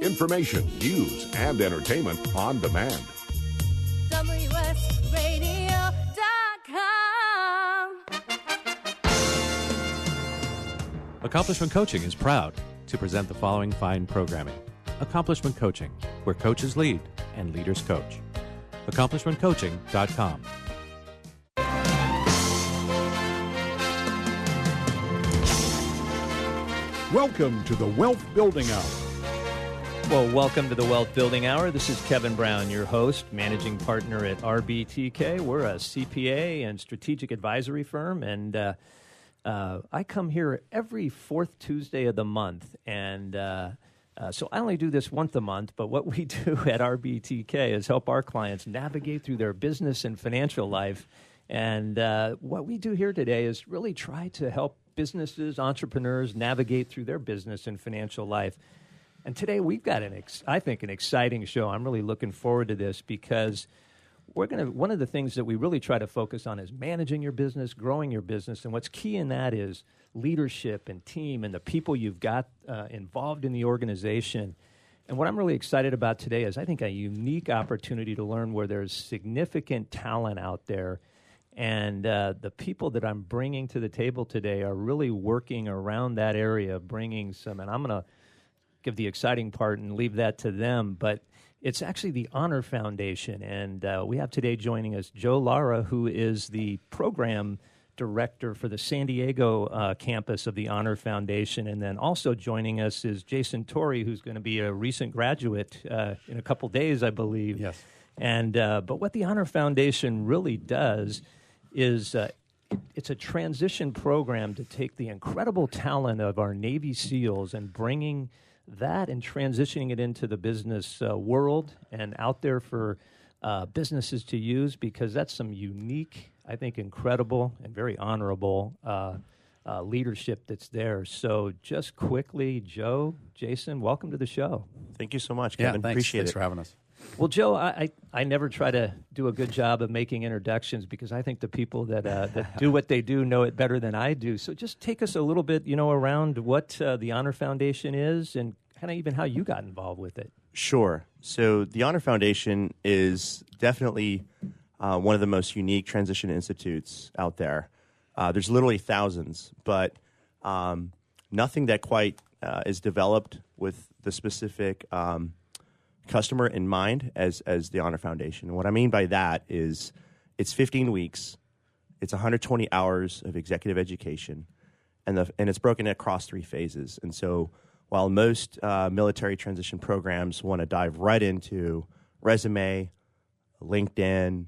information, news, and entertainment on demand. WSRadio.com. Accomplishment Coaching is proud to present the following fine programming. Accomplishment Coaching, where coaches lead and leaders coach. AccomplishmentCoaching.com. Welcome to the Wealth Building Hour. Well, welcome to the Wealth Building Hour. This is Kevin Brown, your host, managing partner at RBTK. We're a CPA and strategic advisory firm, and I come here every fourth Tuesday of the month, and so I only do this once a month, but what we do at RBTK is help our clients navigate through their business and financial life, and what we do here today is really try to help businesses, entrepreneurs navigate through their business and financial life. And today we've got I think an exciting show. I'm really looking forward to this because one of the things that we really try to focus on is managing your business, growing your business, and what's key in that is leadership and team and the people you've got involved in the organization. And what I'm really excited about today is I think a unique opportunity to learn where there's significant talent out there. And the people that I'm bringing to the table today are really working around that area, bringing some, and I'm going to give the exciting part and leave that to them, but it's actually the Honor Foundation. And we have today joining us Lara, who is the program director for the San Diego campus of the Honor Foundation. And then also joining us is Jason Torey, who's going to be a recent graduate in a couple days, I believe. Yes. And but what the Honor Foundation really does is it's a transition program to take the incredible talent of our Navy SEALs and bringing that and transitioning it into the business world and out there for businesses to use, because that's some unique, I think, incredible and very honorable leadership that's there. So just quickly, Joe, Jason, welcome to the show. Thank you so much, Kevin. Thanks. Appreciate Thanks it. for having us. Well, Joe, I never try to do a good job of making introductions because I think the people that do what they do know it better than I do. So just take us a little bit, around what the Honor Foundation is and kind of even how you got involved with it. Sure. So the Honor Foundation is definitely one of the most unique transition institutes out there. There's literally thousands, but nothing that quite is developed with the specific customer in mind as the Honor Foundation. And what I mean by that is it's 15 weeks, it's 120 hours of executive education, and it's broken across 3 phases. And so while most military transition programs want to dive right into resume, LinkedIn,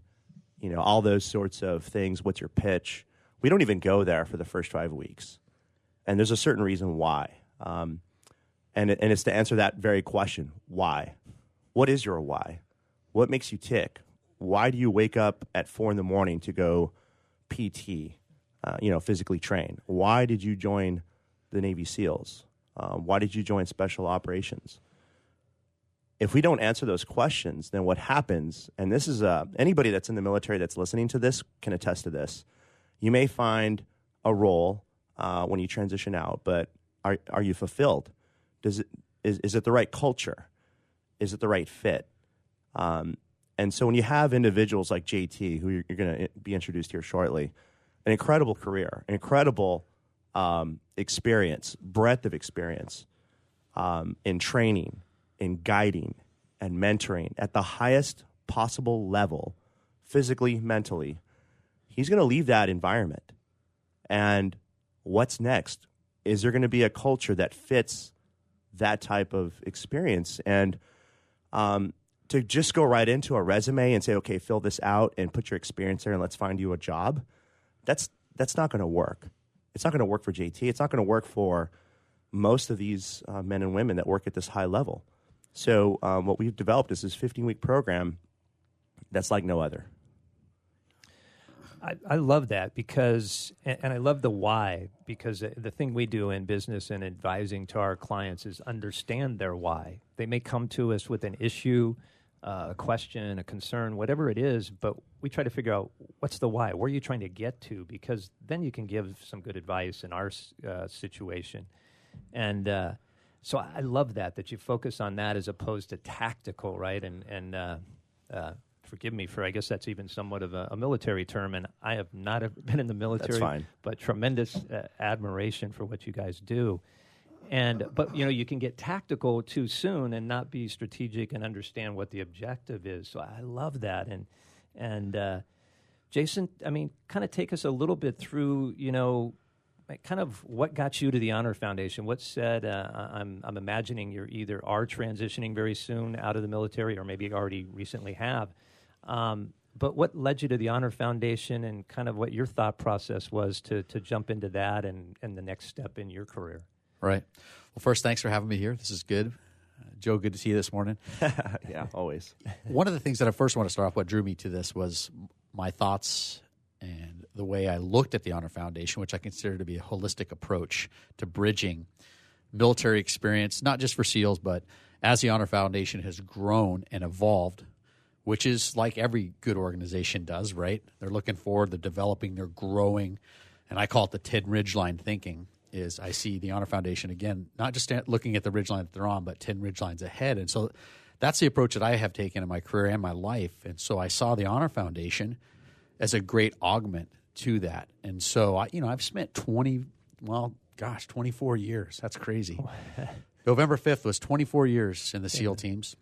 all those sorts of things, what's your pitch, we don't even go there for the first 5 weeks. And there's a certain reason why. And it's to answer that very question, why? What is your why? What makes you tick? Why do you wake up at 4 a.m. to go PT, physically train? Why did you join the Navy SEALs? Why did you join Special Operations? If we don't answer those questions, then what happens, and this is anybody that's in the military that's listening to this can attest to this, you may find a role when you transition out, but are you fulfilled? Is it the right culture? Is it the right fit? And so when you have individuals like JT, who you're going to be introduced here shortly, an incredible career, an incredible experience, breadth of experience in training, in guiding, and mentoring at the highest possible level, physically, mentally, he's going to leave that environment. And what's next? Is there going to be a culture that fits that type of experience? And to just go right into a resume and say, okay, fill this out and put your experience there and let's find you a job, that's not going to work. It's not going to work for JT. It's not going to work for most of these men and women that work at this high level. So what we've developed is this 15-week program that's like no other. I love that because, and I love the why, because the thing we do in business and advising to our clients is understand their why. They may come to us with an issue, a question, a concern, whatever it is, but we try to figure out what's the why. Where are you trying to get to? Because then you can give some good advice in our situation. And So I love that you focus on that as opposed to tactical, right? And forgive me for, I guess that's even somewhat of a military term, and I have not ever been in the military. That's fine. But tremendous admiration for what you guys do. But you can get tactical too soon and not be strategic and understand what the objective is. So I love that. And Jason, I mean, kind of take us a little bit through, kind of what got you to the Honor Foundation. What said? I'm imagining you're either are transitioning very soon out of the military, or maybe already recently have. But what led you to the Honor Foundation, and kind of what your thought process was to jump into that and the next step in your career? Right. Well, first, thanks for having me here. This is good. Joe, good to see you this morning. Yeah, always. One of the things that I first want to start off, what drew me to this, was my thoughts and the way I looked at the Honor Foundation, which I consider to be a holistic approach to bridging military experience, not just for SEALs, but as the Honor Foundation has grown and evolved, which is like every good organization does, right? They're looking forward, they're developing, they're growing, and I call it the 10 ridgeline thinking. Is I see the Honor Foundation, again, not just looking at the ridgeline that they're on, but 10 ridgelines ahead. And so that's the approach that I have taken in my career and my life. And so I saw the Honor Foundation as a great augment to that. And so, I've spent 24 years. That's crazy. November 5th was 24 years in the SEAL teams.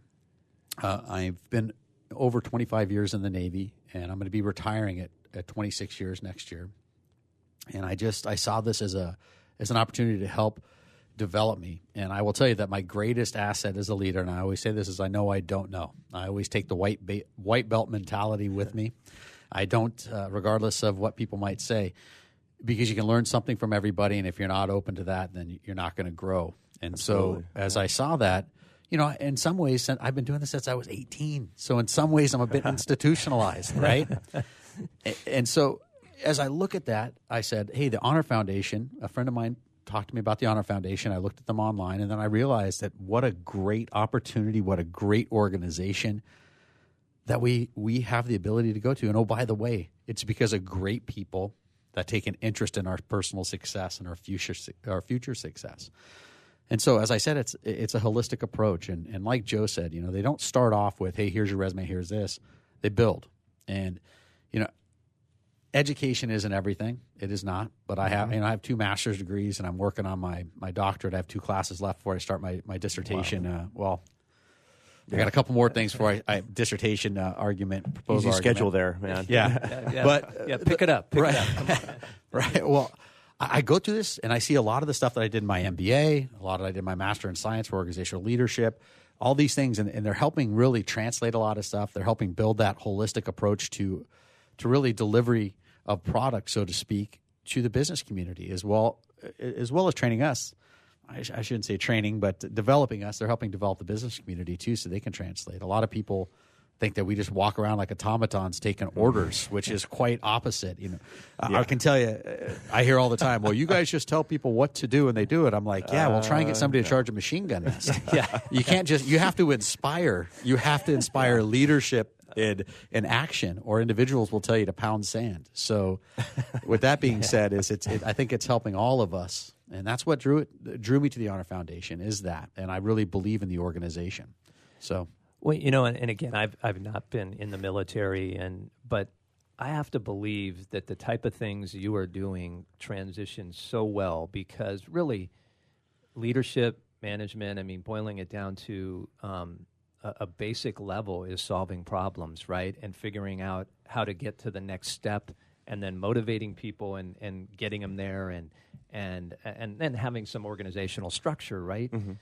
I've been over 25 years in the Navy, and I'm going to be retiring at 26 years next year. And I saw this as an opportunity to help develop me. And I will tell you that my greatest asset as a leader, and I always say this, is I know I don't know. I always take the white belt mentality with me. I don't, regardless of what people might say, because you can learn something from everybody, and if you're not open to that, then you're not going to grow. And Absolutely. So as I saw that, in some ways, I've been doing this since I was 18. So in some ways, I'm a bit institutionalized, right? And so as I look at that, I said, hey, the Honor Foundation, a friend of mine talked to me about the Honor Foundation. I looked at them online, and then I realized that what a great opportunity, what a great organization that we have the ability to go to. And oh, by the way, it's because of great people that take an interest in our personal success and our future success. And so, as I said, it's a holistic approach. And like Joe said, they don't start off with, hey, here's your resume, here's this. They build. And, education isn't everything. It is not. But I have 2 master's degrees, and I'm working on my doctorate. I have 2 classes left before I start my dissertation. Wow. I got a couple more things for I dissertation argument. Easy schedule there, man. Yeah. But pick it up. Right. Come on. Right. Well, I go through this, and I see a lot of the stuff that I did in my MBA, a lot of I did my Master in Science for Organizational Leadership, all these things, and they're helping really translate a lot of stuff. They're helping build that holistic approach to really delivery of product, so to speak, to the business community as well as training us. I shouldn't say training, but developing us. They're helping develop the business community too, so they can translate. A lot of people think that we just walk around like automatons taking orders, which is quite opposite. I can tell you, I hear all the time, well, you guys just tell people what to do and they do it. I'm like, yeah, well, try and get somebody to charge a machine gun nest. You can't you have to inspire. You have to inspire leadership in action, or individuals will tell you to pound sand. So with that being said, I think it's helping all of us. And that's what drew me to the Honor Foundation, is that. And I really believe in the organization. So, well, and again, I've not been in the military, but I have to believe that the type of things you are doing transition so well, because really, leadership, management, boiling it down to a basic level is solving problems, right, and figuring out how to get to the next step, and then motivating people and getting them there, and then having some organizational structure, right? Mm-hmm.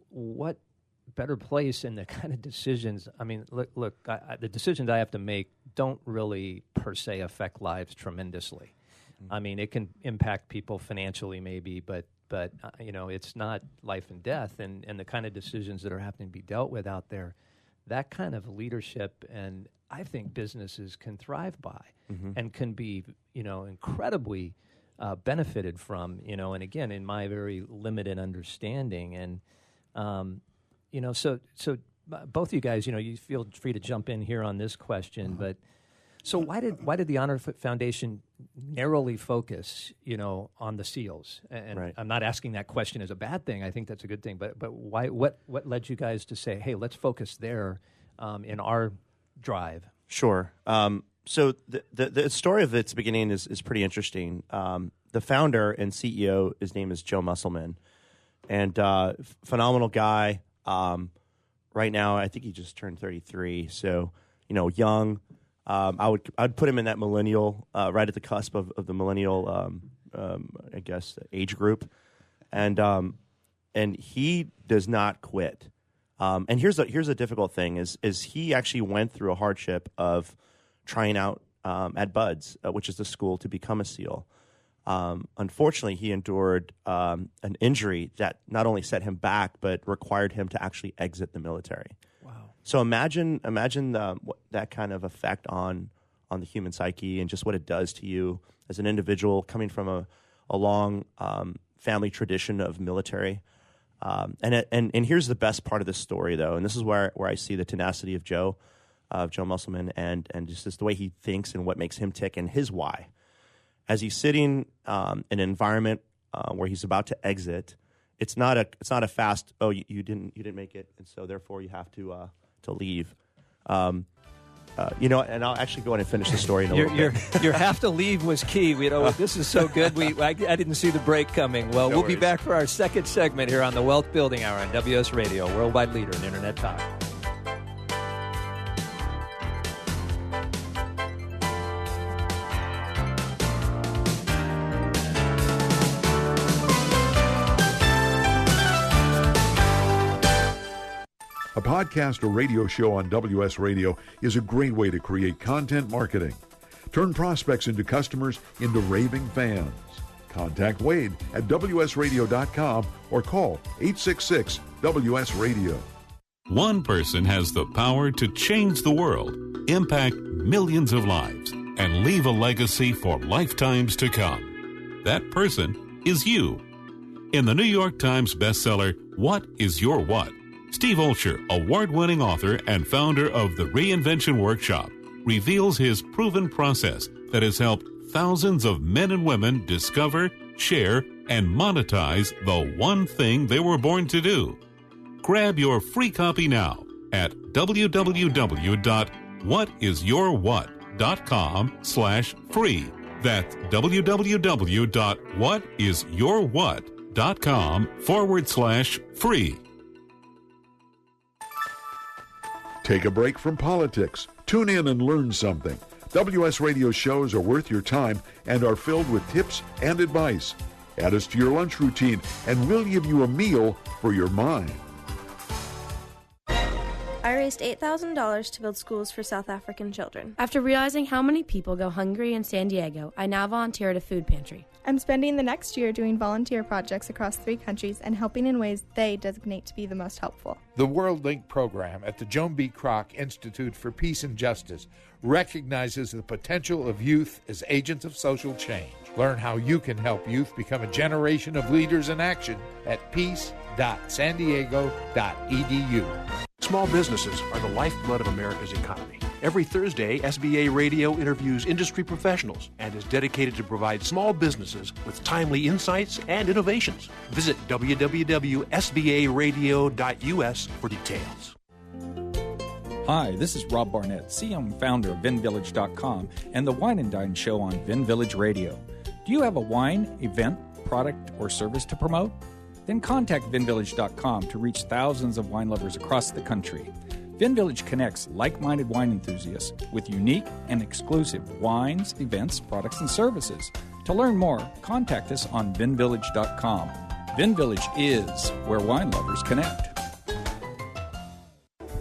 What better place in the kind of decisions? Look, the decisions I have to make don't really per se affect lives tremendously. Mm-hmm. It can impact people financially maybe, but it's not life and death, and the kind of decisions that are having to be dealt with out there, that kind of leadership, and I think businesses can thrive by, mm-hmm. and can be, incredibly benefited from, and again, in my very limited understanding. And, so both of you guys, you feel free to jump in here on this question, mm-hmm. but So why did the Honor Foundation narrowly focus, on the SEALs? And Right. I'm not asking that question as a bad thing. I think that's a good thing. But why? What led you guys to say, hey, let's focus there in our drive? Sure. So the story of its beginning is pretty interesting. The founder and CEO, his name is Joe Musselman, and phenomenal guy. Right now, I think he just turned 33, so young. I'd put him in that millennial, right at the cusp of the millennial, I guess, age group, and he does not quit. And here's a difficult thing is he actually went through a hardship of trying out at BUD/S, which is the school to become a SEAL. Unfortunately, he endured an injury that not only set him back, but required him to actually exit the military. Wow. So imagine what that kind of effect on the human psyche and just what it does to you as an individual coming from a long family tradition of military. And here's the best part of this story, though, and this is where I see the tenacity of Joe Musselman and just the way he thinks and what makes him tick and his why. As he's sitting in an environment where he's about to exit, it's not a fast, oh, you didn't make it, and so therefore you have to leave. And I'll actually go ahead and finish the story in a little bit. Your have to leave was key. This is so good. I didn't see the break coming. Well, we'll be back for our second segment here on the Wealth Building Hour on WS Radio, worldwide leader in Internet talk. A podcast or radio show on WS Radio is a great way to create content marketing. Turn prospects into customers into raving fans. Contact Wade at WSRadio.com or call 866-WS-RADIO. One person has the power to change the world, impact millions of lives, and leave a legacy for lifetimes to come. That person is you. In the New York Times bestseller, What is Your What? Steve Olsher, award-winning author and founder of the Reinvention Workshop, reveals his proven process that has helped thousands of men and women discover, share, and monetize the one thing they were born to do. Grab your free copy now at www.whatisyourwhat.com/free. That's www.whatisyourwhat.com/free. Take a break from politics. Tune in and learn something. WS Radio shows are worth your time and are filled with tips and advice. Add us to your lunch routine, and we'll give you a meal for your mind. I raised $8,000 to build schools for South African children. After realizing how many people go hungry in San Diego, I now volunteer at a food pantry. I'm spending the next year doing volunteer projects across 3 countries and helping in ways they designate to be the most helpful. The World Link program at the Joan B. Kroc Institute for Peace and Justice recognizes the potential of youth as agents of social change. Learn how you can help youth become a generation of leaders in action at peace.sandiego.edu. Small businesses are the lifeblood of America's economy. Every Thursday, SBA Radio interviews industry professionals and is dedicated to provide small businesses with timely insights and innovations. Visit www.sbaradio.us for details. Hi, this is Rob Barnett, CEO and founder of VinVillage.com and the Wine and Dine Show on Vin Village Radio. Do you have a wine, event, product, or service to promote? Then contact VinVillage.com to reach thousands of wine lovers across the country. VinVillage connects like-minded wine enthusiasts with unique and exclusive wines, events, products, and services. To learn more, contact us on VinVillage.com. VinVillage is where wine lovers connect.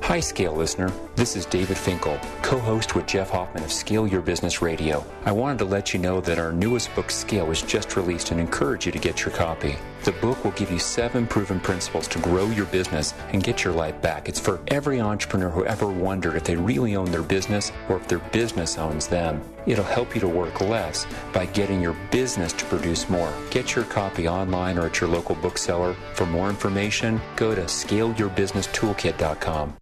Hi, Scale listener. This is David Finkel, co-host with Jeff Hoffman of Scale Your Business Radio. I wanted to let you know that our newest book, Scale, was just released and encourage you to get your copy. The book will give you 7 proven principles to grow your business and get your life back. It's for every entrepreneur who ever wondered if they really own their business or if their business owns them. It'll help you to work less by getting your business to produce more. Get your copy online or at your local bookseller. For more information, go to scaleyourbusinesstoolkit.com.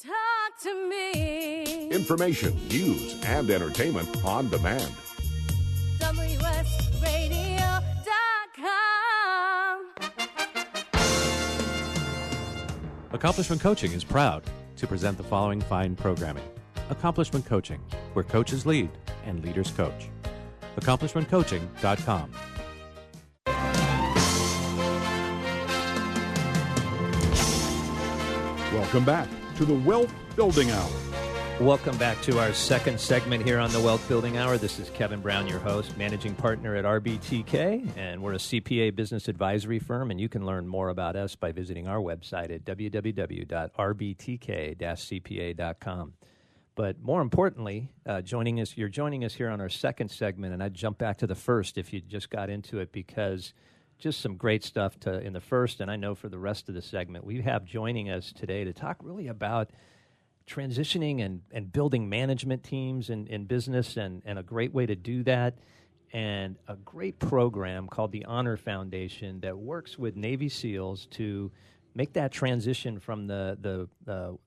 Talk to me. Information, news, and entertainment on demand. WSRadio.com. Accomplishment Coaching is proud to present the following fine programming. Accomplishment Coaching, where coaches lead and leaders coach. AccomplishmentCoaching.com. Welcome back to the Wealth Building Hour. Welcome back to our second segment here on the Wealth Building Hour. This is Kevin Brown, your host, managing partner at RBTK, and we're a CPA business advisory firm, and you can learn more about us by visiting our website at www.rbtk-cpa.com. But more importantly, you're joining us here on our second segment, and I'd jump back to the first if you just got into it, because just some great stuff in the first, and I know for the rest of the segment. We have joining us today to talk really about transitioning and building management teams in business, and a great way to do that, and a great program called the Honor Foundation that works with Navy SEALs to make that transition from the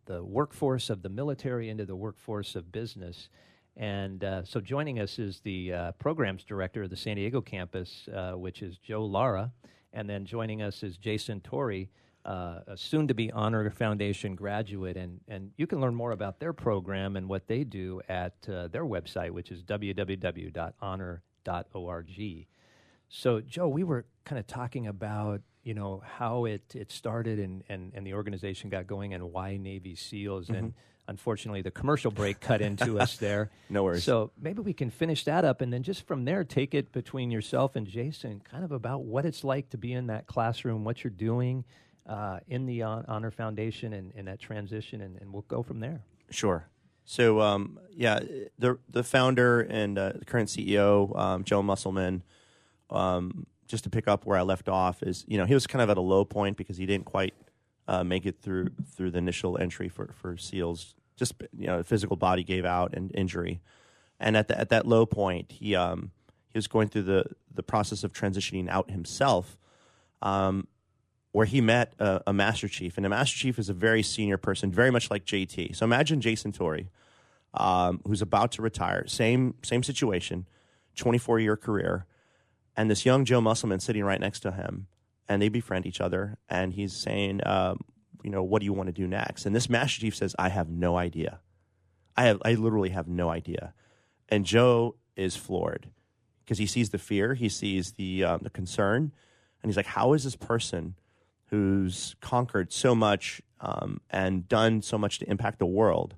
workforce of the military into the workforce of business. And so joining us is the programs director of the San Diego campus, which is Joe Lara, and then joining us is Jason Torey, a soon-to-be Honor Foundation graduate, and you can learn more about their program and what they do at their website, which is www.honor.org. So, Joe, we were kind of talking about, how it started and the organization got going and why Navy SEALs, and unfortunately the commercial break cut into us there. No worries. So maybe we can finish that up, and then just from there take it between yourself and Jason, kind of about what it's like to be in that classroom, what you're doing in the Honor Foundation and that transition, and we'll go from there. Sure. So, the founder and the current CEO, Joe Musselman, just to pick up where I left off, is, he was kind of at a low point because he didn't quite make it through the initial entry for SEALs. Just, the physical body gave out and injury. And at that low point, he was going through the process of transitioning out himself, where he met a Master Chief. And a Master Chief is a very senior person, very much like JT. So imagine Jason Torey, who's about to retire, same situation, 24-year career, and this young Joe Musselman sitting right next to him, and they befriend each other, and he's saying, what do you want to do next? And this Master Chief says, I have no idea. I literally have no idea. And Joe is floored because he sees the fear, he sees the concern, and he's like, how is this person who's conquered so much and done so much to impact the world,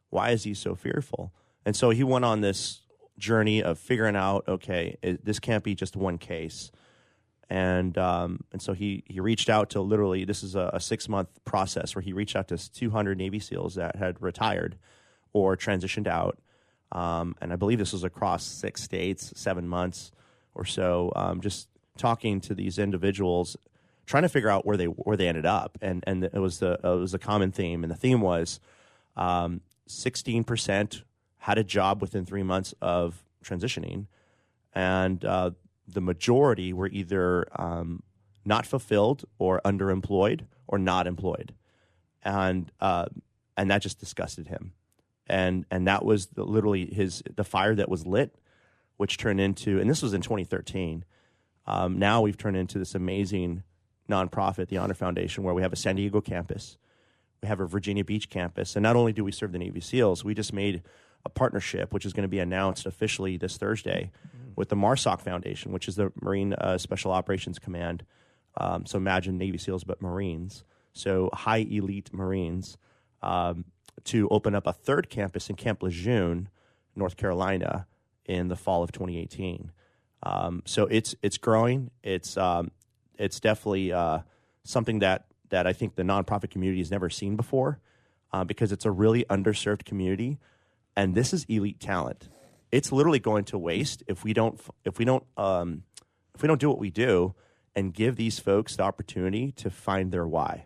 why is he so fearful? And so he went on this journey of figuring out, okay, this can't be just one case. And so he reached out to, literally, this is a 6-month process where he reached out to 200 Navy SEALs that had retired or transitioned out. And I believe this was across 6 states, 7 months or so, just talking to these individuals, trying to figure out where they ended up. And it was a common theme. And the theme was 16% had a job within 3 months of transitioning, and the majority were either not fulfilled or underemployed or not employed, and that just disgusted him, and that was literally the fire that was lit, which turned into, and this was in 2013. Now we've turned into this amazing nonprofit, the Honor Foundation, where we have a San Diego campus, we have a Virginia Beach campus, and not only do we serve the Navy SEALs, we just made a partnership, which is going to be announced officially this Thursday, with the MARSOC Foundation, which is the Marine Special Operations Command. So imagine Navy SEALs, but Marines. So high elite Marines, to open up a third campus in Camp Lejeune, North Carolina, in the fall of 2018. So it's growing. It's definitely something that I think the nonprofit community has never seen before, because it's a really underserved community. And this is elite talent. It's literally going to waste if we don't do what we do and give these folks the opportunity to find their why,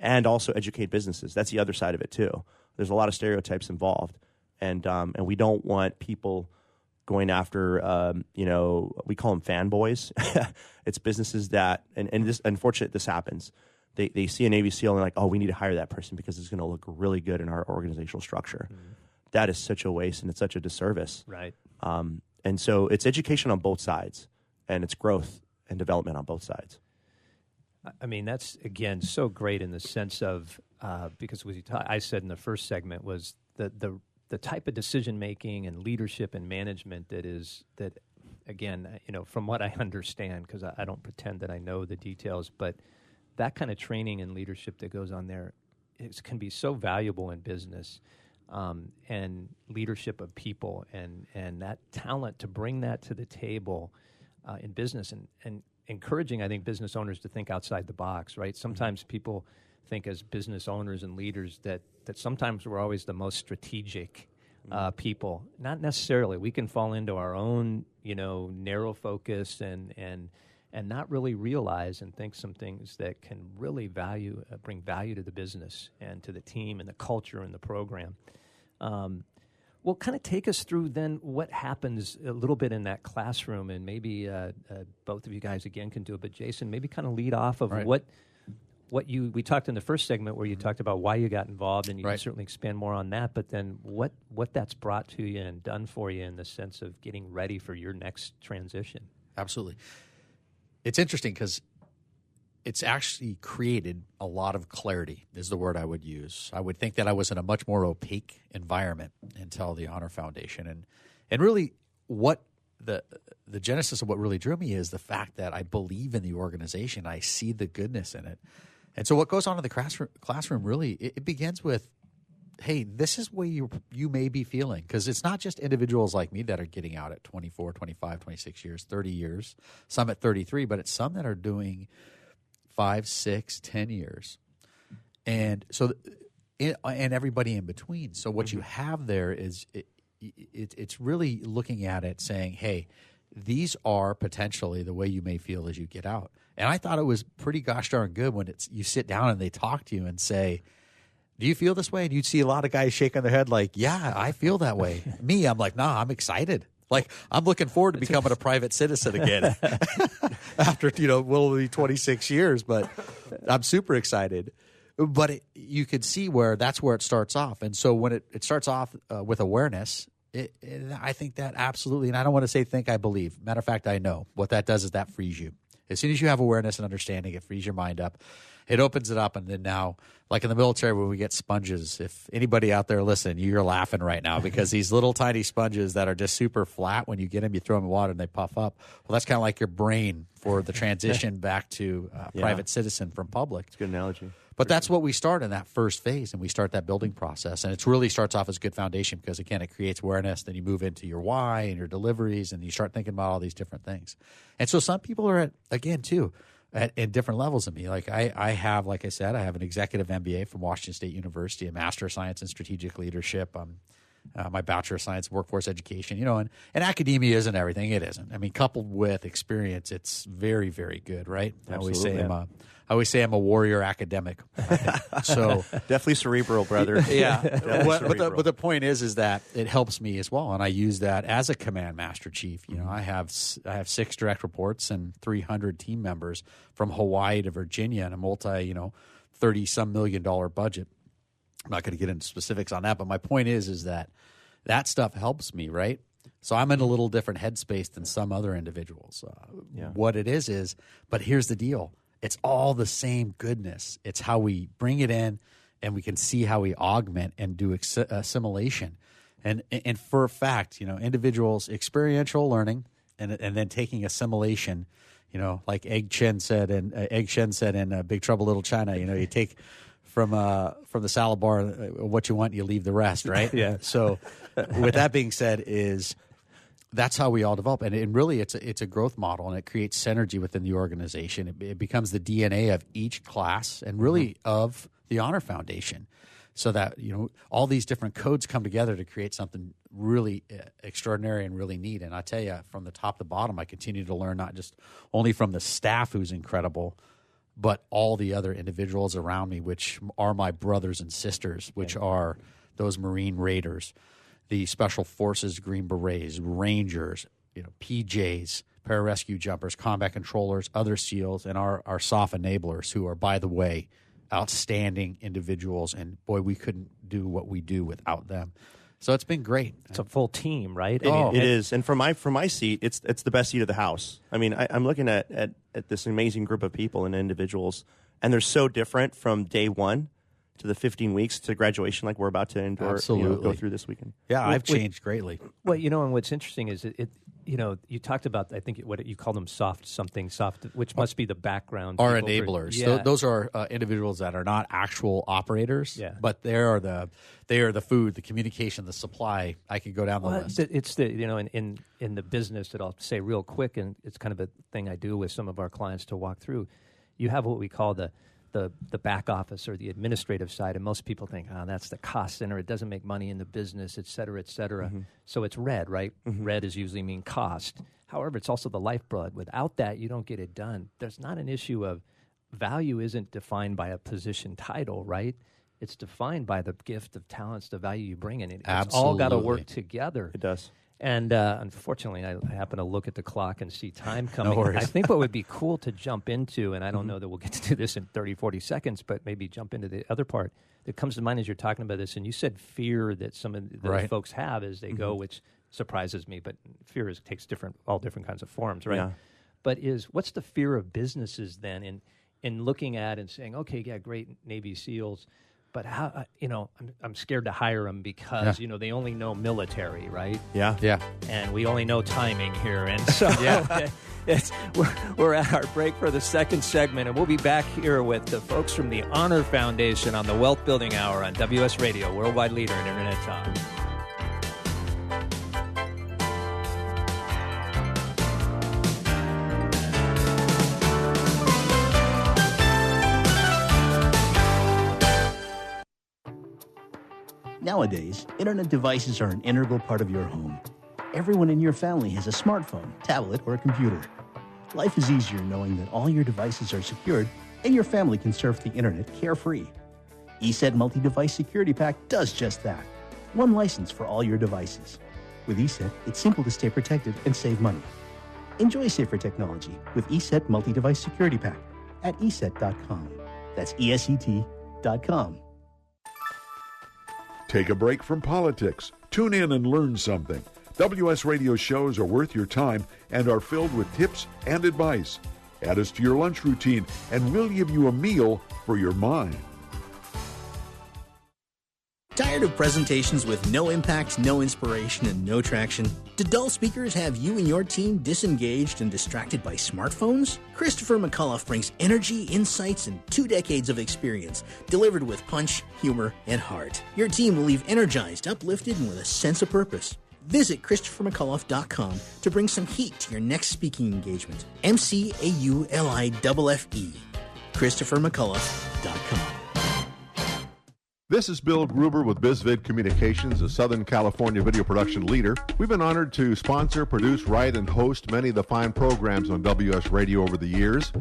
and also educate businesses. That's the other side of it too. There's a lot of stereotypes involved, and we don't want people going after we call them fanboys. It's businesses that, and this, unfortunately, this happens. They see a Navy SEAL and they're like, oh, we need to hire that person because it's going to look really good in our organizational structure. that is such a waste and it's such a disservice. Right. And so it's education on both sides, and it's growth and development on both sides. I mean, that's, again, so great in the sense of, because I said in the first segment was the type of decision-making and leadership and management that, again, from what I understand, because I don't pretend that I know the details, but that kind of training and leadership that goes on there can be so valuable in business. And leadership of people and that talent to bring that to the table in business and encouraging, I think, business owners to think outside the box, right? Sometimes people think as business owners and leaders that sometimes we're always the most strategic people. Not necessarily. We can fall into our own, narrow focus and not really realize and think some things that can really bring value to the business and to the team and the culture and the program. Well, kind of take us through then what happens a little bit in that classroom, and maybe both of you guys again can do it. But Jason, maybe kind of lead off of right. what we talked in the first segment where you talked about why you got involved, and you can certainly expand more on that. But then what that's brought to you and done for you in the sense of getting ready for your next transition. Absolutely. It's interesting because it's actually created a lot of clarity is the word I would use. I would think that I was in a much more opaque environment until the Honor Foundation. And really what the genesis of what really drew me is the fact that I believe in the organization. I see the goodness in it. And so what goes on in the classroom really, it begins with, hey, this is where you may be feeling. Because it's not just individuals like me that are getting out at 24, 25, 26 years, 30 years, some at 33, but it's some that are doing 5, 6, 10 years. And so, and everybody in between. So what you have there is it's really looking at it saying, hey, these are potentially the way you may feel as you get out. And I thought it was pretty gosh darn good when you sit down and they talk to you and say, do you feel this way? And you'd see a lot of guys shaking their head like, yeah, I feel that way. Me, I'm like, nah, I'm excited. Like, I'm looking forward to becoming a private citizen again after, will be 26 years, but I'm super excited. But you could see where that's where it starts off. And so when it starts off with awareness, I think that absolutely, and I don't want to say think, I believe. Matter of fact, I know. What that does is that frees you. As soon as you have awareness and understanding, it frees your mind up. It opens it up, and then now, like in the military when we get sponges, if anybody out there listening, you're laughing right now because these little tiny sponges that are just super flat, when you get them, you throw them in water and they puff up. Well, that's kind of like your brain for the transition back to private citizen from public. It's a good analogy. But that's what we start in that first phase, and we start that building process. And it really starts off as a good foundation because, again, it creates awareness. Then you move into your why and your deliveries, and you start thinking about all these different things. And so some people are at different levels of me. Like I have, like I said, I have an executive MBA from Washington State University, a Master of Science in Strategic Leadership, my Bachelor of Science in Workforce Education, and academia isn't everything. It isn't. I mean, coupled with experience, it's very, very good, right? Absolutely. I always say I'm a warrior academic. So definitely cerebral, brother. Yeah. But the point is that it helps me as well, and I use that as a command master chief. I have 6 direct reports and 300 team members from Hawaii to Virginia, and a multi $30-some million budget. I'm not going to get into specifics on that, but my point is that stuff helps me, right? So I'm in a little different headspace than some other individuals. What it is, but here's the deal. It's all the same goodness. It's how we bring it in, and we can see how we augment and do assimilation. And for a fact, individuals, experiential learning, and then taking assimilation, like Egg Shen said in Big Trouble Little China, you take from the salad bar what you want, you leave the rest, right? Yeah. So with that being said that's how we all develop. And really it's a growth model, and it creates synergy within the organization. It becomes the DNA of each class and really of the Honor Foundation, so that, all these different codes come together to create something really extraordinary and really neat. And I tell you, from the top to bottom, I continue to learn, not just only from the staff who's incredible, but all the other individuals around me, which are my brothers and sisters, which are those Marine Raiders, the Special Forces Green Berets, Rangers, PJs, pararescue jumpers, combat controllers, other SEALs, and our soft enablers, who are, by the way, outstanding individuals. And boy, we couldn't do what we do without them. So it's been great. It's a full team, right? It is. And from my seat, it's the best seat of the house. I mean, I'm looking at this amazing group of people and individuals, and they're so different from day one to the 15 weeks to graduation, like we're about to endure, go through this weekend. Yeah, I've changed greatly. Well, and what's interesting is you talked about, I think, what you call them soft, which must be the background. Are enablers. Those are individuals that are not actual operators, but they are the food, the communication, the supply. I could go down the list. It's in the business that I'll say real quick, and it's kind of a thing I do with some of our clients to walk through. You have what we call the back office or the administrative side, and most people think, that's the cost center. It doesn't make money in the business, et cetera, et cetera. Mm-hmm. So it's red, right? Mm-hmm. Red is usually mean cost. However, it's also the lifeblood. Without that, you don't get it done. There's not an issue of value isn't defined by a position title, right? It's defined by the gift of talents, the value you bring in it. It's all got to work together. It does. And unfortunately, I happen to look at the clock and see time coming. No worries. I think what would be cool to jump into, and I don't know that we'll get to do this in 30, 40 seconds, but maybe jump into the other part that comes to mind as you're talking about this. And you said fear that some of those folks have as they go, which surprises me, but fear takes all different kinds of forms, right? Yeah. But what's the fear of businesses then in looking at and saying, okay, yeah, great Navy SEALs, but how I'm scared to hire them because they only know military, right? Yeah. And we only know timing here, and so we're at our break for the second segment, and we'll be back here with the folks from the Honor Foundation on the Wealth Building Hour on WS Radio, worldwide leader in Internet talk. Nowadays, internet devices are an integral part of your home. Everyone in your family has a smartphone, tablet, or a computer. Life is easier knowing that all your devices are secured and your family can surf the internet carefree. ESET Multi-Device Security Pack does just that. One license for all your devices. With ESET, it's simple to stay protected and save money. Enjoy safer technology with ESET Multi-Device Security Pack at ESET.com. That's ESET.com. Take a break from politics. Tune in and learn something. WS Radio shows are worth your time and are filled with tips and advice. Add us to your lunch routine, and we'll give you a meal for your mind. Tired of presentations with no impact, no inspiration, and no traction? Do dull speakers have you and your team disengaged and distracted by smartphones? Christopher McAuliffe brings energy, insights, and 2 decades of experience, delivered with punch, humor, and heart. Your team will leave energized, uplifted, and with a sense of purpose. Visit ChristopherMcAuliffe.com to bring some heat to your next speaking engagement. McAuliffe. ChristopherMcAuliffe.com. This is Bill Gruber with BizVid Communications, a Southern California video production leader. We've been honored to sponsor, produce, write, and host many of the fine programs on WS Radio over the years.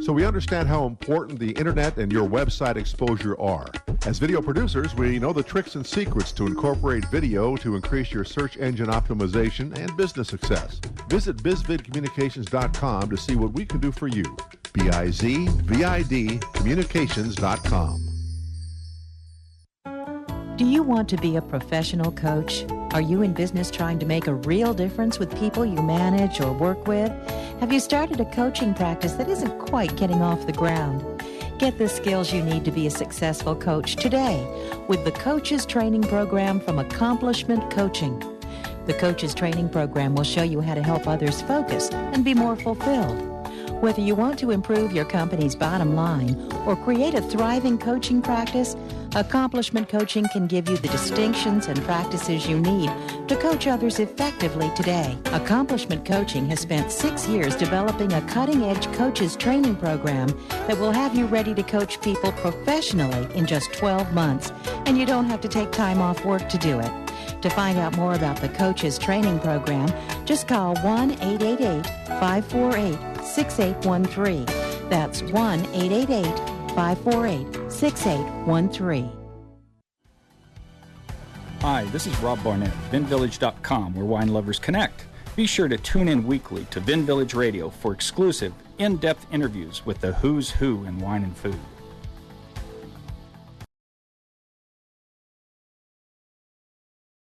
So we understand how important the internet and your website exposure are. As video producers, we know the tricks and secrets to incorporate video to increase your search engine optimization and business success. Visit bizvidcommunications.com to see what we can do for you. BIZVID communications.com. Do you want to be a professional coach? Are you in business trying to make a real difference with people you manage or work with? Have you started a coaching practice that isn't quite getting off the ground? Get the skills you need to be a successful coach today with the Coaches Training Program from Accomplishment Coaching. The Coaches Training Program will show you how to help others focus and be more fulfilled. Whether you want to improve your company's bottom line or create a thriving coaching practice, Accomplishment Coaching can give you the distinctions and practices you need to coach others effectively today. Accomplishment Coaching has spent 6 years developing a cutting-edge coaches training program that will have you ready to coach people professionally in just 12 months, and you don't have to take time off work to do it. To find out more about the Coaches Training Program, just call 1-888-548-6813. That's 1-888-548-6813. Hi, this is Rob Barnett, VinVillage.com, where wine lovers connect. Be sure to tune in weekly to Vin Village Radio for exclusive, in-depth interviews with the who's who in wine and food.